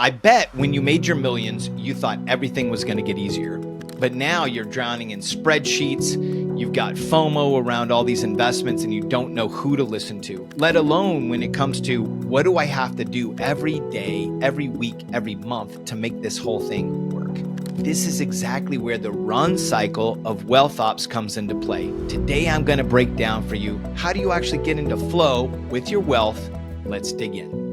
I bet when you made your millions, you thought everything was going to get easier. But now you're drowning in spreadsheets. You've got FOMO around all these investments and you don't know who to listen to, let alone when it comes to what do I have to do every day, every week, every month to make this whole thing work. This is exactly where the Run Cycle of WealthOps comes into play. Today, I'm going to break down for you how do you actually get into flow with your wealth. Let's dig in.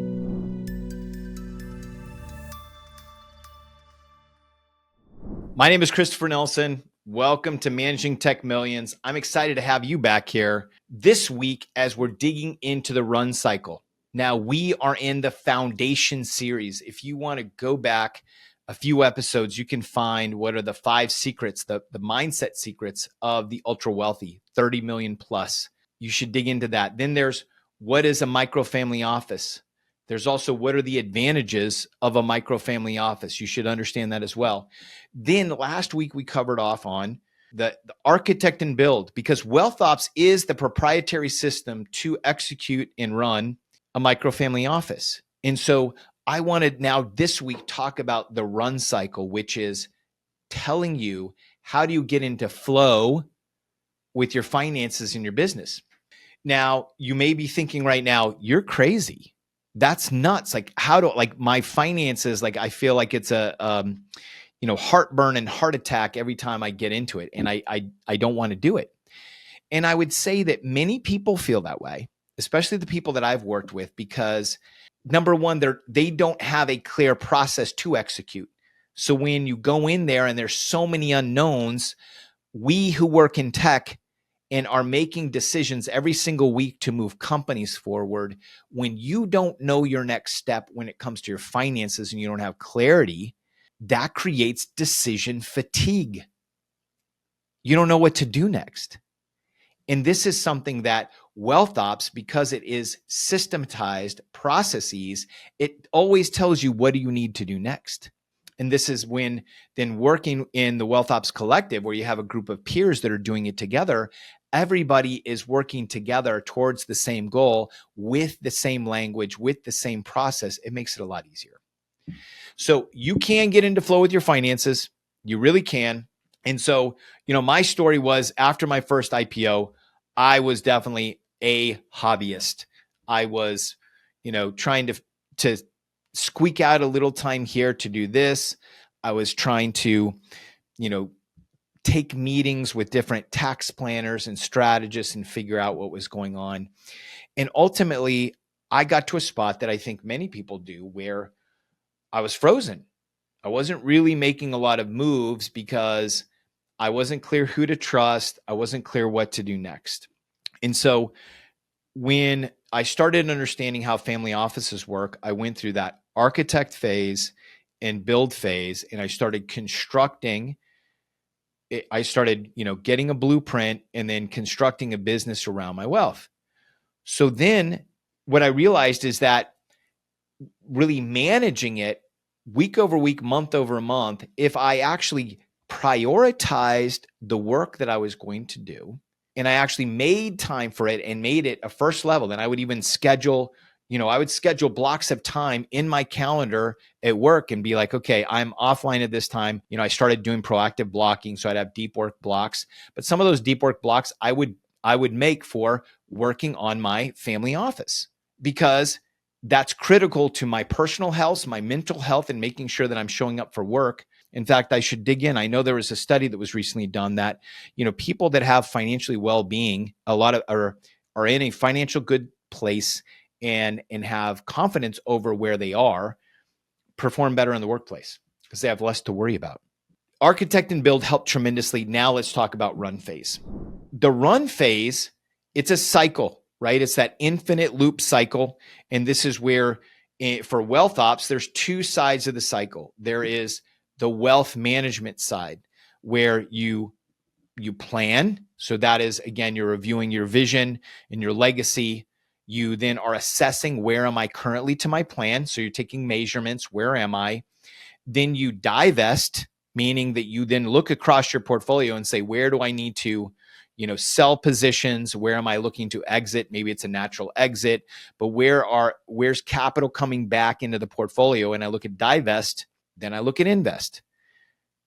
My name is Christopher Nelson. Welcome to Managing Tech Millions. I'm excited to have you back here this week as we're digging into the Run Cycle. Now, we are in the Foundation series. If you want to go back a few episodes, you can find what are the 5 secrets, the mindset secrets of the ultra wealthy, 30 million plus. You should dig into that. Then there's what is a microfamily office? There's also what are the advantages of a microfamily office? You should understand that as well. Then last week we covered off on the architect and build, because WealthOps is the proprietary system to execute and run a microfamily office. And so I wanted now this week talk about the Run Cycle, which is telling you how do you get into flow with your finances in your business. Now, you may be thinking right now, you're crazy. That's nuts. Like my finances, like I feel like it's a, heartburn and heart attack every time I get into it. And I don't want to do it. And I would say that many people feel that way, especially the people that I've worked with, because number one, they don't have a clear process to execute. So when you go in there and there's so many unknowns, we who work in tech and are making decisions every single week to move companies forward, when you don't know your next step when it comes to your finances and you don't have clarity, that creates decision fatigue. You don't know what to do next. And this is something that WealthOps, because it is systematized processes, it always tells you what do you need to do next. And this is when then working in the WealthOps Collective, where you have a group of peers that are doing it together, everybody is working together towards the same goal with the same language, with the same process. It makes it a lot easier. So you can get into flow with your finances. You really can. And so, my story was after my first IPO, I was definitely a hobbyist. I was, trying to squeak out a little time here to do this. I was trying to, take meetings with different tax planners and strategists and figure out what was going on. And ultimately, I got to a spot that I think many people do where I was frozen. I wasn't really making a lot of moves because I wasn't clear who to trust. I wasn't clear what to do next. And so when I started understanding how family offices work, I went through that architect phase and build phase, and I started constructing. I started, getting a blueprint and then constructing a business around my wealth. So then what I realized is that really managing it week over week, month over month, if I actually prioritized the work that I was going to do, and I actually made time for it and made it a first level, then I would even schedule, I would schedule blocks of time in my calendar at work and be like, okay, I'm offline at this time. I started doing proactive blocking. So I'd have deep work blocks, but some of those deep work blocks I would make for working on my family office, because that's critical to my personal health, my mental health, and making sure that I'm showing up for work. In fact, I should dig in. I know there was a study that was recently done that, people that have financially well-being, a lot of are in a financial good place and have confidence over where they are, perform better in the workplace because they have less to worry about. Architect and build help tremendously. Now let's talk about run phase. The run phase, it's a cycle, right? It's that infinite loop cycle. And this is where for WealthOps, there's 2 sides of the cycle. There is the wealth management side where you plan. So that is, again, you're reviewing your vision and your legacy. You then are assessing where am I currently to my plan. So you're taking measurements. Where am I? Then you divest, meaning that you then look across your portfolio and say, where do I need to, sell positions? Where am I looking to exit? Maybe it's a natural exit, but where's capital coming back into the portfolio? And I look at divest, then I look at invest.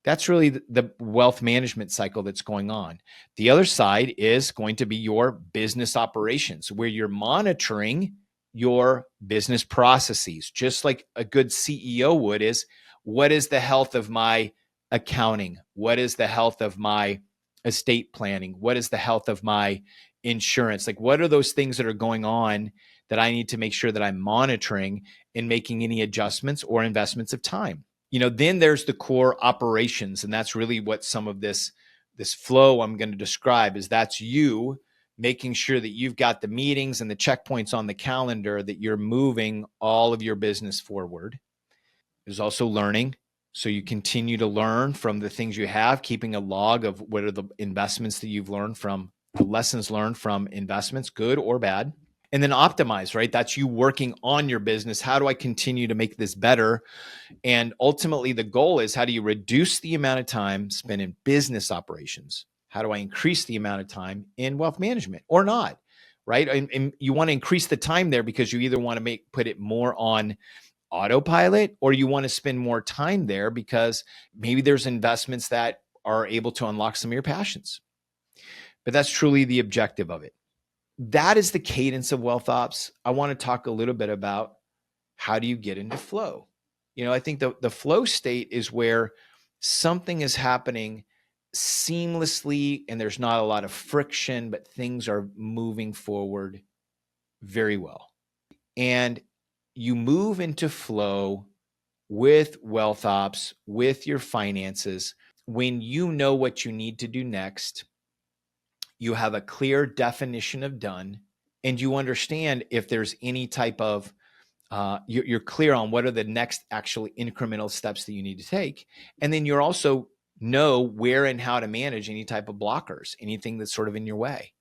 That's really the wealth management cycle that's going on. The other side is going to be your business operations, where you're monitoring your business processes, just like a good CEO would. Is what is the health of my accounting? What is the health of my estate planning? What is the health of my insurance? Like, what are those things that are going on that I need to make sure that I'm monitoring and making any adjustments or investments of time? Then there's the core operations, and that's really what some of this flow I'm going to describe is. That's you making sure that you've got the meetings and the checkpoints on the calendar, that you're moving all of your business forward. There's also learning. So you continue to learn from the things you have, keeping a log of what are the investments that you've learned from, the lessons learned from investments, good or bad. And then optimize, right? That's you working on your business. How do I continue to make this better? And ultimately, the goal is, how do you reduce the amount of time spent in business operations? How do I increase the amount of time in wealth management or not, right? And you want to increase the time there because you either want to put it more on autopilot, or you want to spend more time there because maybe there's investments that are able to unlock some of your passions. But that's truly the objective of it. That is the cadence of WealthOps. I want to talk a little bit about how do you get into flow. I think the flow state is where something is happening seamlessly and there's not a lot of friction, but things are moving forward very well. And you move into flow with WealthOps, with your finances, when you know what you need to do next. You have a clear definition of done, and you understand if there's any type of you're clear on what are the next actually incremental steps that you need to take. And then you're also know where and how to manage any type of blockers, anything that's sort of in your way.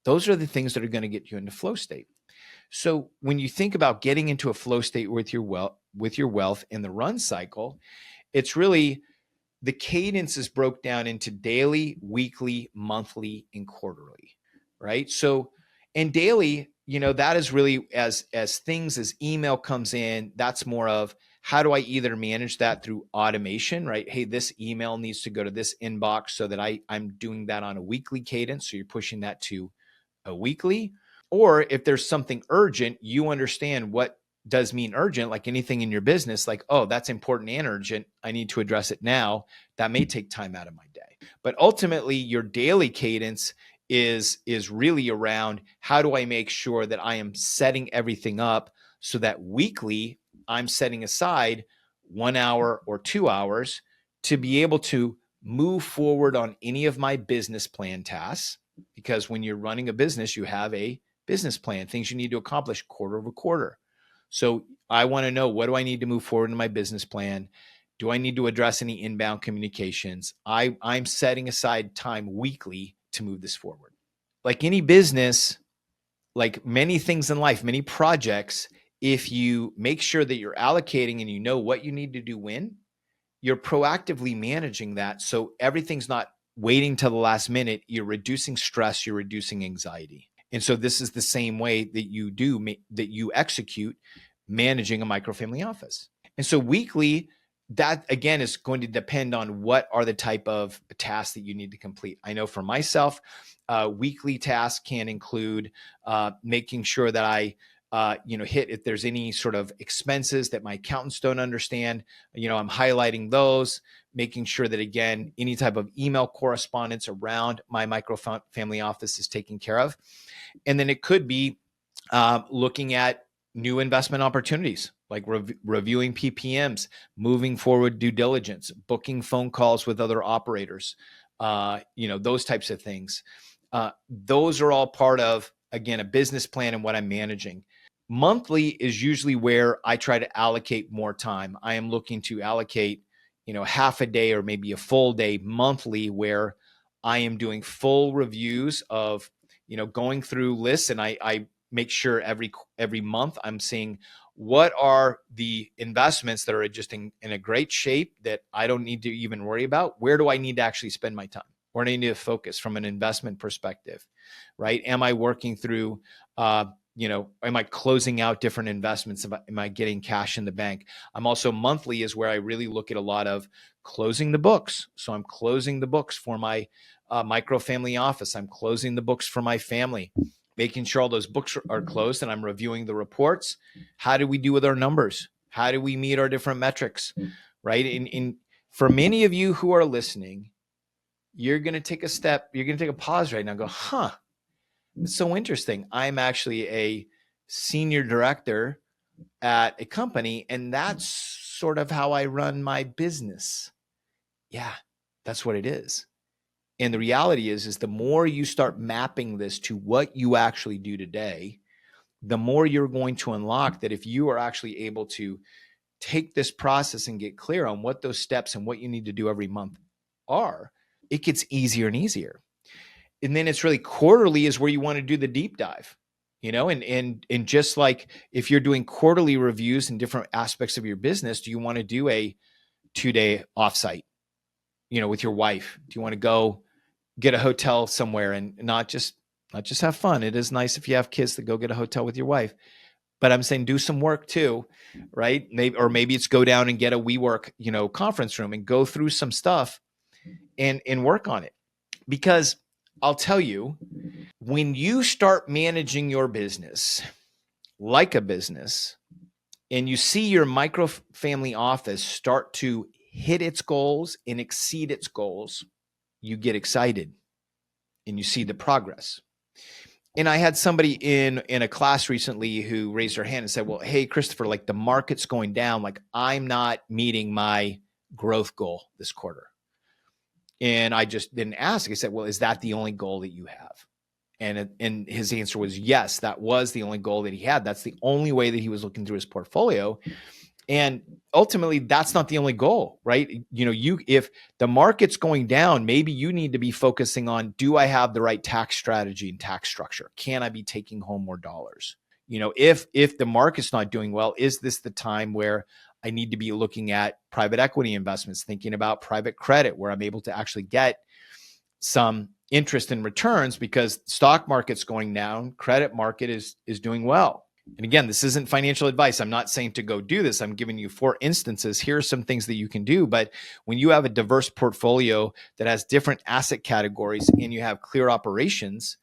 Those are the things that are going to get you into flow state. So when you think about getting into a flow state with your wealth in the run cycle, it's really the cadence is broke down into daily, weekly, monthly, and quarterly, right? So, and daily, that is really as things as email comes in, that's more of how do I either manage that through automation, right? Hey, this email needs to go to this inbox so that I'm doing that on a weekly cadence. So you're pushing that to a weekly. Or if there's something urgent, you understand what does mean urgent, like anything in your business, like, oh, that's important and urgent, I need to address it now. That may take time out of my day. But ultimately, your daily cadence is really around how do I make sure that I am setting everything up so that weekly I'm setting aside 1 hour or 2 hours to be able to move forward on any of my business plan tasks. Because when you're running a business, you have a business plan, things you need to accomplish quarter over quarter. So I want to know, what do I need to move forward in my business plan? Do I need to address any inbound communications? I'm setting aside time weekly to move this forward. Like any business, like many things in life, many projects, if you make sure that you're allocating and you know what you need to do when, you're proactively managing that. So everything's not waiting till the last minute. You're reducing stress, you're reducing anxiety. And so this is the same way that you execute managing a microfamily office. And so weekly, that again is going to depend on what are the type of tasks that you need to complete. I know for myself, weekly tasks can include making sure that I hit if there's any sort of expenses that my accountants don't understand, I'm highlighting those, making sure that, again, any type of email correspondence around my microfamily office is taken care of. And then it could be looking at new investment opportunities, like reviewing PPMs, moving forward due diligence, booking phone calls with other operators, those types of things. Those are all part of, again, a business plan and what I'm managing. Monthly is usually where I try to allocate more time. I am looking to allocate, half a day or maybe a full day monthly, where I am doing full reviews of, going through lists, and I make sure every month I'm seeing what are the investments that are just in a great shape that I don't need to even worry about. Where do I need to actually spend my time? Where do I need to focus from an investment perspective, right? Am I working through, am I closing out different investments? Am I getting cash in the bank? I'm also monthly is where I really look at a lot of closing the books. So I'm closing the books for my micro family office. I'm closing the books for my family, making sure all those books are closed, and I'm reviewing the reports. How do we do with our numbers? How do we meet our different metrics, right? For many of you who are listening, you're going to take a step, you're going to take a pause right now and go, huh, it's so interesting. I'm actually a senior director at a company, and that's sort of how I run my business. Yeah, that's what it is. And the reality is the more you start mapping this to what you actually do today, the more you're going to unlock that if you are actually able to take this process and get clear on what those steps and what you need to do every month are, it gets easier and easier. And then it's really quarterly is where you want to do the deep dive, and just like if you're doing quarterly reviews in different aspects of your business, do you want to do a 2-day offsite, with your wife? Do you want to go get a hotel somewhere and not just have fun? It is nice if you have kids to go get a hotel with your wife, but I'm saying do some work too, right? Maybe it's go down and get a WeWork, conference room and go through some stuff and work on it. Because I'll tell you, when you start managing your business like a business and you see your micro family office start to hit its goals and exceed its goals, you get excited and you see the progress. And I had somebody in a class recently who raised their hand and said, well, hey, Christopher, like the market's going down. Like I'm not meeting my growth goal this quarter. And I just didn't ask. I said, well, is that the only goal that you have? And his answer was yes, that was the only goal that he had. That's the only way that he was looking through his portfolio. And ultimately, that's not the only goal, right? If the market's going down, maybe you need to be focusing on, do I have the right tax strategy and tax structure? Can I be taking home more dollars? If the market's not doing well, is this the time where I need to be looking at private equity investments, thinking about private credit, where I'm able to actually get some interest in returns because stock market's going down, credit market is doing well. And again, this isn't financial advice. I'm not saying to go do this. I'm giving you 4 instances. Here are some things that you can do. But when you have a diverse portfolio that has different asset categories and you have clear operations,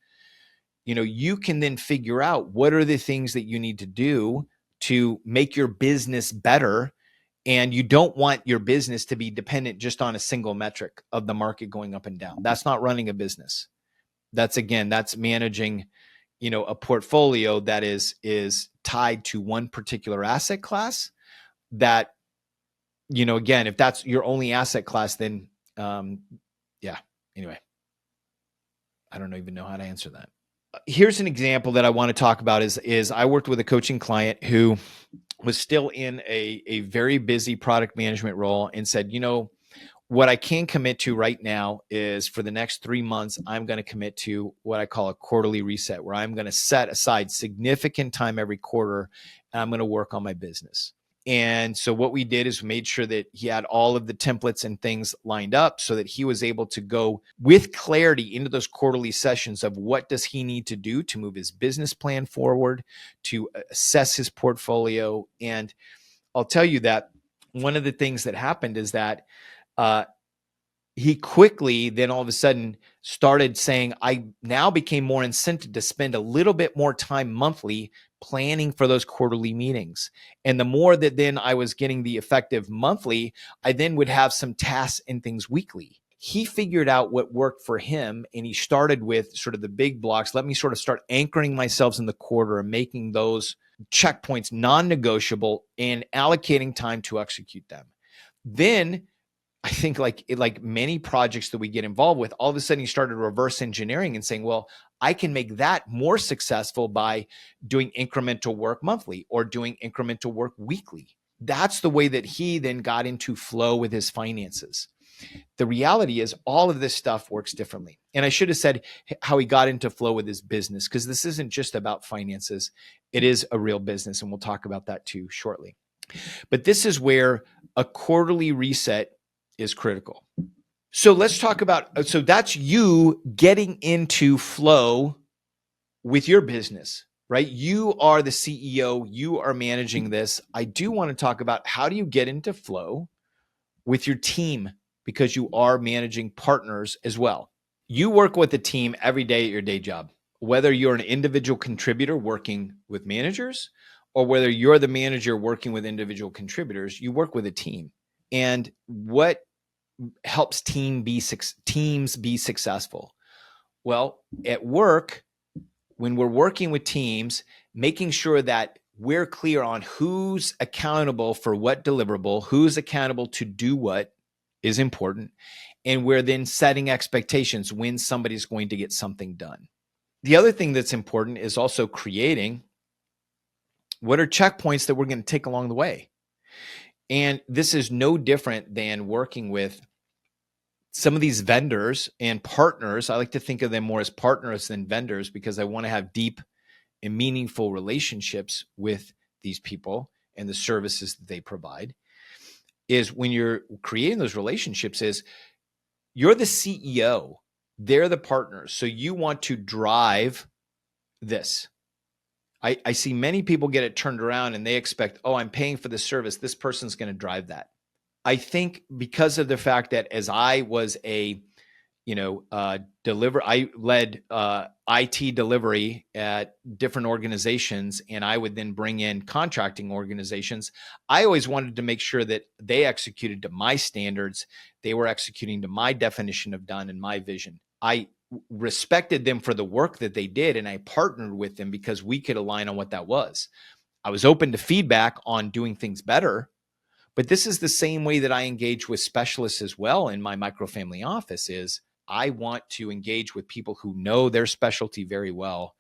you can then figure out what are the things that you need to do to make your business better. And you don't want your business to be dependent just on a single metric of the market going up and down. That's not running a business. That's managing, a portfolio that is tied to one particular asset class that, again, if that's your only asset class, then anyway, I don't even know how to answer that. Here's an example that I want to talk about is I worked with a coaching client who was still in a very busy product management role and said, what I can commit to right now is for the next 3 months, I'm going to commit to what I call a quarterly reset, where I'm going to set aside significant time every quarter and I'm going to work on my business. And so what we did is made sure that he had all of the templates and things lined up so that he was able to go with clarity into those quarterly sessions of what does he need to do to move his business plan forward, to assess his portfolio. And I'll tell you that one of the things that happened is that he quickly then all of a sudden started saying, I now became more incented to spend a little bit more time monthly planning for those quarterly meetings. And the more that then I was getting the effective monthly, I then would have some tasks and things weekly. He figured out what worked for him, and he started with sort of the big blocks. Let me sort of start anchoring myself in the quarter and making those checkpoints non-negotiable and allocating time to execute them. Then I think like many projects that we get involved with, all of a sudden you started reverse engineering and saying, well, I can make that more successful by doing incremental work monthly or doing incremental work weekly. That's the way that he then got into flow with his finances. The reality is all of this stuff works differently. And I should have said how he got into flow with his business, because this isn't just about finances. It is a real business. And we'll talk about that too shortly. But this is where a quarterly reset is critical. So let's talk about, so that's you getting into flow with your business, right? You are the CEO, you are managing this. I do want to talk about how do you get into flow with your team, because you are managing partners as well. You work with a team every day at your day job, whether you're an individual contributor working with managers or whether you're the manager working with individual contributors, you work with a team. And what helps teams be successful? Well, at work, when we're working with teams, making sure that we're clear on who's accountable for what deliverable, who's accountable to do what is important, and we're then setting expectations when somebody's going to get something done. The other thing that's important is also creating what are checkpoints that we're going to take along the way. And this is no different than working with some of these vendors and partners. I like to think of them more as partners than vendors because I want to have deep and meaningful relationships with these people and the services that they provide. Is when you're creating those relationships is you're the CEO, they're the partners. So you want to drive this. I see many people get it turned around and they expect, oh, I'm paying for the service, this person's going to drive that. I think because of the fact that as I was a I led IT delivery at different organizations, and I would then bring in contracting organizations. I always wanted to make sure that they executed to my standards. They were executing to my definition of done and my vision. I respected them for the work that they did, and I partnered with them because we could align on what that was. I was open to feedback on doing things better, but this is the same way that I engage with specialists as well in my microfamily office. Is I want to engage with people who know their specialty very well.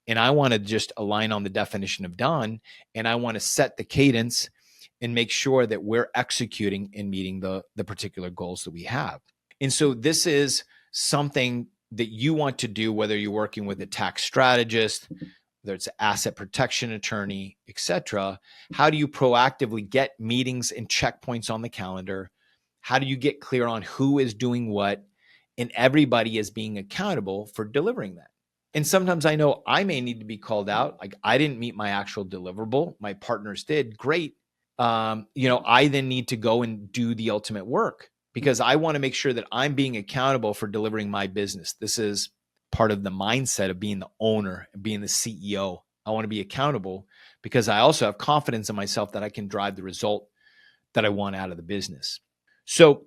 And I want to just align on the definition of done. And I want to set the cadence and make sure that we're executing and meeting the particular goals that we have. And so this is something that you want to do, whether you're working with a tax strategist, whether it's an asset protection attorney, et cetera. How do you proactively get meetings and checkpoints on the calendar? How do you get clear on who is doing what? And everybody is being accountable for delivering that. And sometimes I know I may need to be called out. Like I didn't meet my actual deliverable. My partners did. Great. I then need to go and do the ultimate work because I want to make sure that I'm being accountable for delivering my business. This is part of the mindset of being the owner and being the CEO. I want to be accountable because I also have confidence in myself that I can drive the result that I want out of the business. So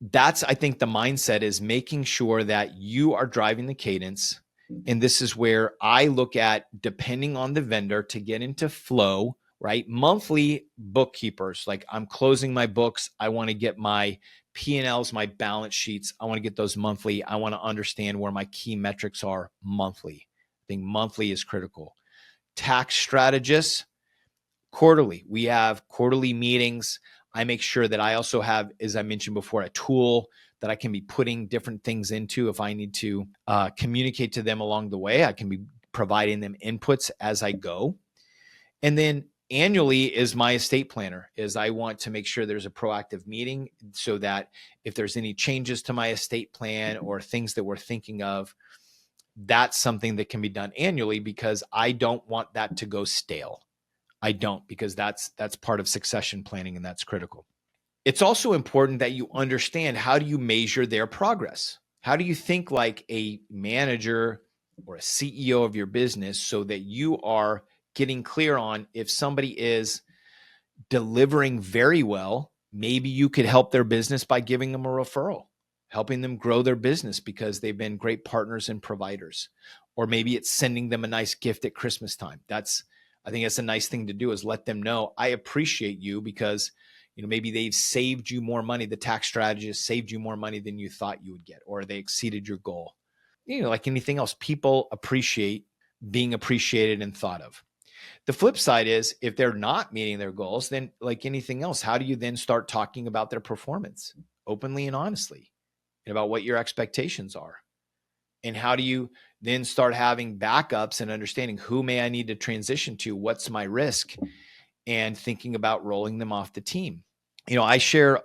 that's, I think the mindset is making sure that you are driving the cadence. And this is where I look at, depending on the vendor, to get into flow, right? Monthly bookkeepers, like I'm closing my books. I want to get my P&Ls, my balance sheets. I want to get those monthly. I want to understand where my key metrics are monthly. I think monthly is critical. Tax strategists, quarterly. We have quarterly meetings. I make sure that I also have, as I mentioned before, a tool that I can be putting different things into. If I need to communicate to them along the way, I can be providing them inputs as I go. And then annually is my estate planner. Is I want to make sure there's a proactive meeting so that if there's any changes to my estate plan or things that we're thinking of, that's something that can be done annually because I don't want that to go stale. I don't, because that's part of succession planning and that's critical. It's also important that you understand, how do you measure their progress? How do you think like a manager or a CEO of your business so that you are getting clear on if somebody is delivering very well, maybe you could help their business by giving them a referral, helping them grow their business because they've been great partners and providers. Or maybe it's sending them a nice gift at Christmas time. I think that's a nice thing to do, is let them know, I appreciate you because, maybe they've saved you more money. The tax strategist saved you more money than you thought you would get, or they exceeded your goal. Like anything else, people appreciate being appreciated and thought of. The flip side is if they're not meeting their goals, then like anything else, how do you then start talking about their performance openly and honestly and about what your expectations are? And how do you then start having backups and understanding who may I need to transition to? What's my risk? And thinking about rolling them off the team. I share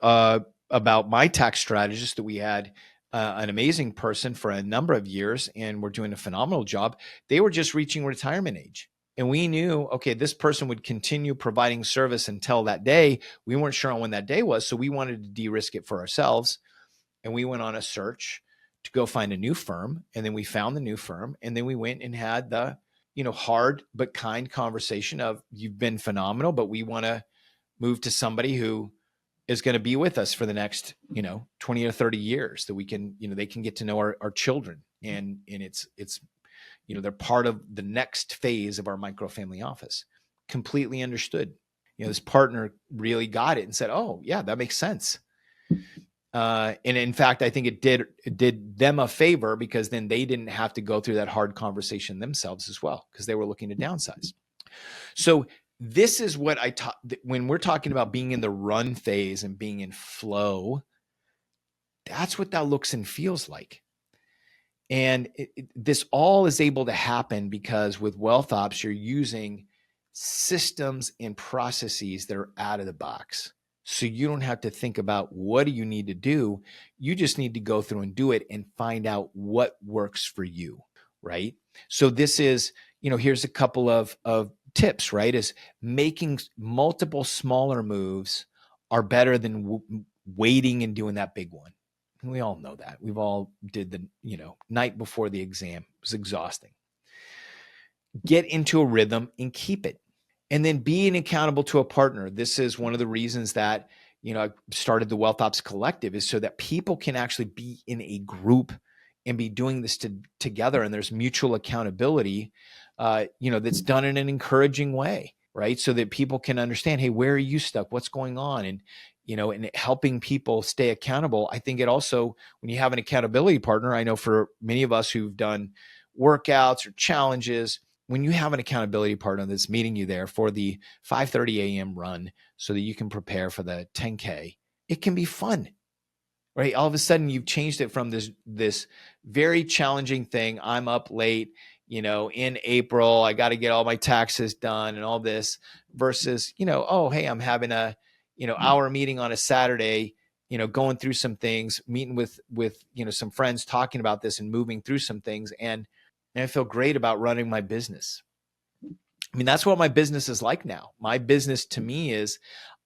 about my tax strategist that we had an amazing person for a number of years and were doing a phenomenal job. They were just reaching retirement age. And we knew, okay, this person would continue providing service until that day. We weren't sure on when that day was. So we wanted to de-risk it for ourselves. And we went on a search to go find a new firm. And then we found the new firm. And then we went and had the, hard but kind conversation of, you've been phenomenal, but we want to move to somebody who is going to be with us for the next, 20 or 30 years, that we can, they can get to know our children. And it's, they're part of the next phase of our microfamily office. Completely understood. This partner really got it and said, oh yeah, that makes sense. And in fact, I think it did them a favor, because then they didn't have to go through that hard conversation themselves as well, because they were looking to downsize. So this is what I taught when we're talking about being in the run phase and being in flow. That's what that looks and feels like. And this all is able to happen because with WealthOps, you're using systems and processes that are out of the box. So you don't have to think about what do you need to do. You just need to go through and do it and find out what works for you, right? So this is, here's a couple of tips, right? Is making multiple smaller moves are better than waiting and doing that big one. And we all know that. We've all did the, night before the exam. It was exhausting. Get into a rhythm and keep it. And then being accountable to a partner. This is one of the reasons that, I started the WealthOps Collective, is so that people can actually be in a group and be doing this together. And there's mutual accountability, that's done in an encouraging way, right? So that people can understand, hey, where are you stuck? What's going on? And, and helping people stay accountable. I think it also, when you have an accountability partner, I know for many of us who've done workouts or challenges, when you have an accountability partner that's meeting you there for the 5:30 a.m. run so that you can prepare for the 10K, it can be fun, right? All of a sudden you've changed it from this very challenging thing. I'm up late, in April, I got to get all my taxes done and all this, versus, oh, hey, I'm having a, hour meeting on a Saturday, going through some things, meeting with, some friends, talking about this and moving through some things. And I feel great about running my business. I mean, that's what my business is like now. My business to me is,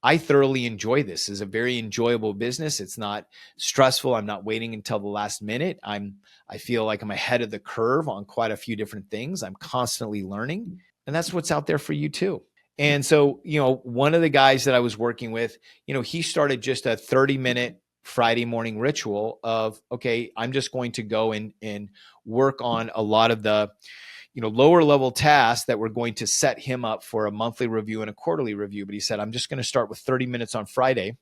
I thoroughly enjoy this. It's a very enjoyable business. It's not stressful. I'm not waiting until the last minute. I feel like I'm ahead of the curve on quite a few different things. I'm constantly learning, and that's what's out there for you too. And so, one of the guys that I was working with, he started just a 30-minute Friday morning ritual of, okay, I'm just going to go and work on a lot of the, lower level tasks that were going to set him up for a monthly review and a quarterly review. But he said, I'm just going to start with 30 minutes on Friday.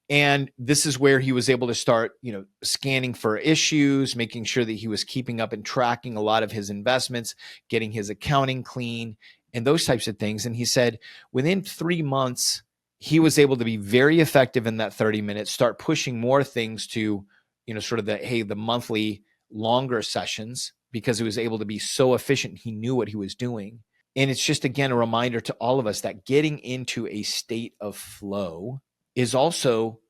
And this is where he was able to start, scanning for issues, making sure that he was keeping up and tracking a lot of his investments, getting his accounting clean and those types of things. And he said within 3 months, he was able to be very effective in that 30 minutes, start pushing more things to, sort of the monthly longer sessions, because he was able to be so efficient. He knew what he was doing. And it's just, again, a reminder to all of us that getting into a state of flow is also,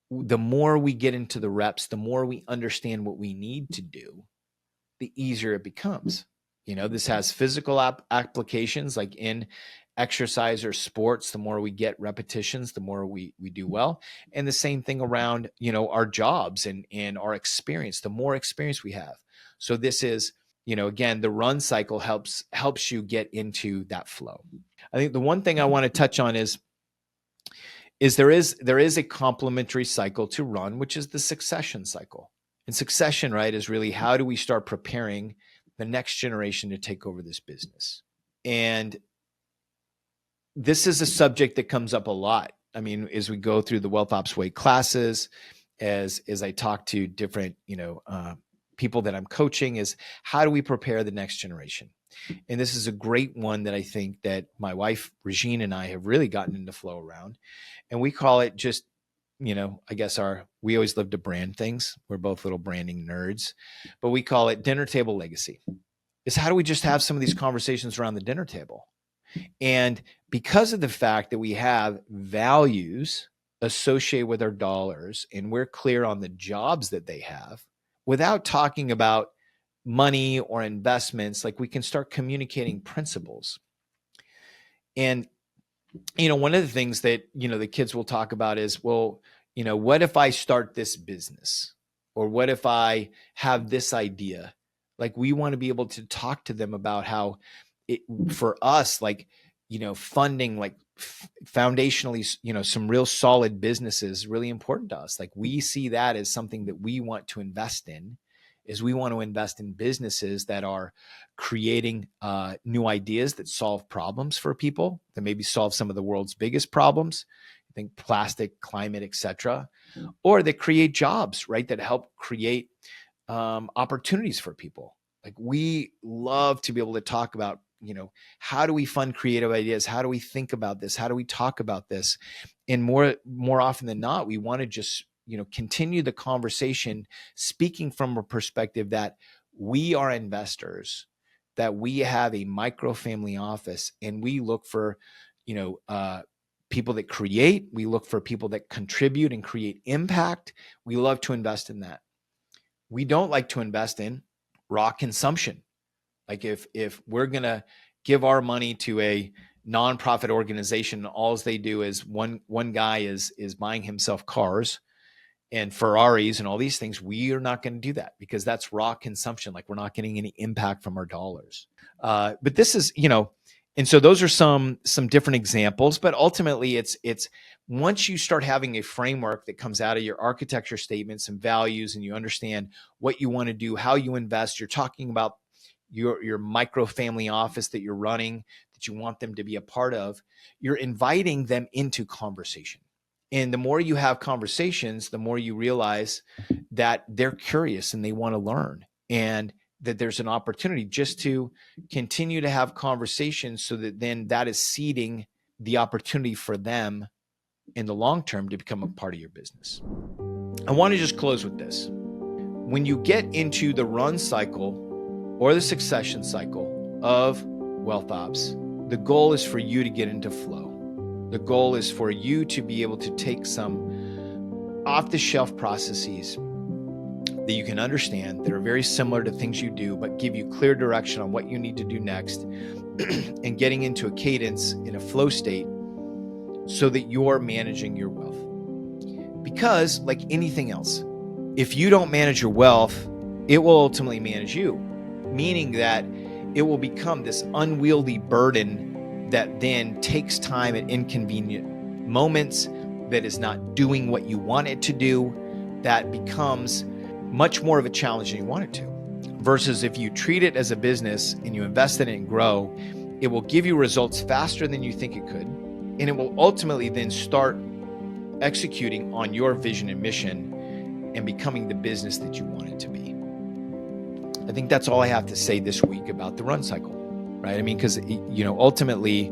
the more we get into the reps, the more we understand what we need to do, the easier it becomes. This has physical applications, like in exercise or sports. The more we get repetitions, the more we do well. And the same thing around, our jobs and our experience, the more experience we have. So this is, again, the run cycle helps you get into that flow. I think the one thing I want to touch on is there is a complementary cycle to run, which is the succession cycle. And succession, right, is really, how do we start preparing the next generation to take over this business? And this is a subject that comes up a lot. I mean, as we go through the WealthOps Way classes, as I talk to different, people that I'm coaching, is how do we prepare the next generation? And this is a great one that I think that my wife, Regine, and I have really gotten into flow around. And we call it just, I guess we always love to brand things. We're both little branding nerds, but we call it dinner table legacy. Is how do we just have some of these conversations around the dinner table? And because of the fact that we have values associated with our dollars and we're clear on the jobs that they have, without talking about money or investments, like we can start communicating principles. And, one of the things that, the kids will talk about is, well, what if I start this business? Or what if I have this idea? Like, we want to be able to talk to them about how it, for us, like, funding, like foundationally, some real solid businesses is really important to us. Like, we see that as something that we want to invest in, is we want to invest in businesses that are creating new ideas that solve problems for people, that maybe solve some of the world's biggest problems. I think plastic, climate, etc., or that create jobs, right? That help create opportunities for people. Like, we love to be able to talk about, how do we fund creative ideas? How do we think about this? How do we talk about this? And more often than not, we want to just, continue the conversation, speaking from a perspective that we are investors, that we have a micro family office, and we look for, people that create. We look for people that contribute and create impact. We love to invest in that. We don't like to invest in raw consumption. Like, if we're going to give our money to a nonprofit organization, all they do is one guy is buying himself cars and Ferraris and all these things, we are not going to do that, because that's raw consumption. Like, we're not getting any impact from our dollars. But this is, and so those are some different examples, but ultimately it's once you start having a framework that comes out of your architecture statements and values, and you understand what you want to do, how you invest, you're talking about your micro family office that you're running, that you want them to be a part of, you're inviting them into conversation. And the more you have conversations, the more you realize that they're curious and they want to learn, and that there's an opportunity just to continue to have conversations, so that then that is seeding the opportunity for them in the long term to become a part of your business. I want to just close with this. When you get into the run cycle or the succession cycle of WealthOps, the goal is for you to get into flow. The goal is for you to be able to take some off-the-shelf processes that you can understand, that are very similar to things you do, but give you clear direction on what you need to do next, and getting into a cadence in a flow state so that you're managing your wealth. Because, like anything else, if you don't manage your wealth, it will ultimately manage you, meaning that it will become this unwieldy burden that then takes time at inconvenient moments, that is not doing what you want it to do, that becomes much more of a challenge than you want it to. Versus if you treat it as a business and you invest in it and grow, it will give you results faster than you think it could. And it will ultimately then start executing on your vision and mission and becoming the business that you want it to be. I think that's all I have to say this week about the run cycle, right? I mean, because, ultimately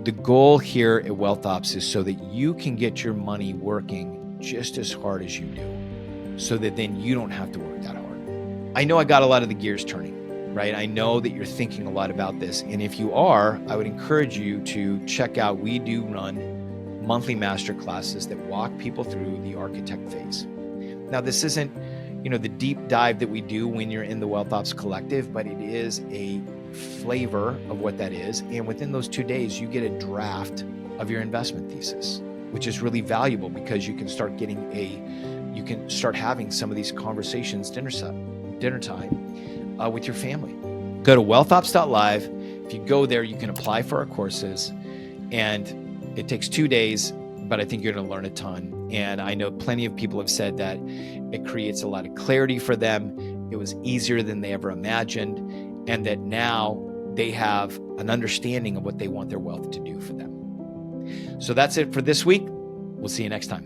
the goal here at WealthOps is so that you can get your money working just as hard as you do, so that then you don't have to work that hard. I know I got a lot of the gears turning, right? I know that you're thinking a lot about this. And if you are, I would encourage you to check out, we do run monthly masterclasses that walk people through the architect phase. Now, this isn't, the deep dive that we do when you're in the WealthOps Collective, but it is a flavor of what that is. And within those 2 days, you get a draft of your investment thesis, which is really valuable, because you can start having some of these conversations dinner time with your family. Go to wealthops.live. If you go there, you can apply for our courses, and it takes 2 days, but I think you're going to learn a ton. And I know plenty of people have said that it creates a lot of clarity for them. It was easier than they ever imagined, and that now they have an understanding of what they want their wealth to do for them. So that's it for this week. We'll see you next time.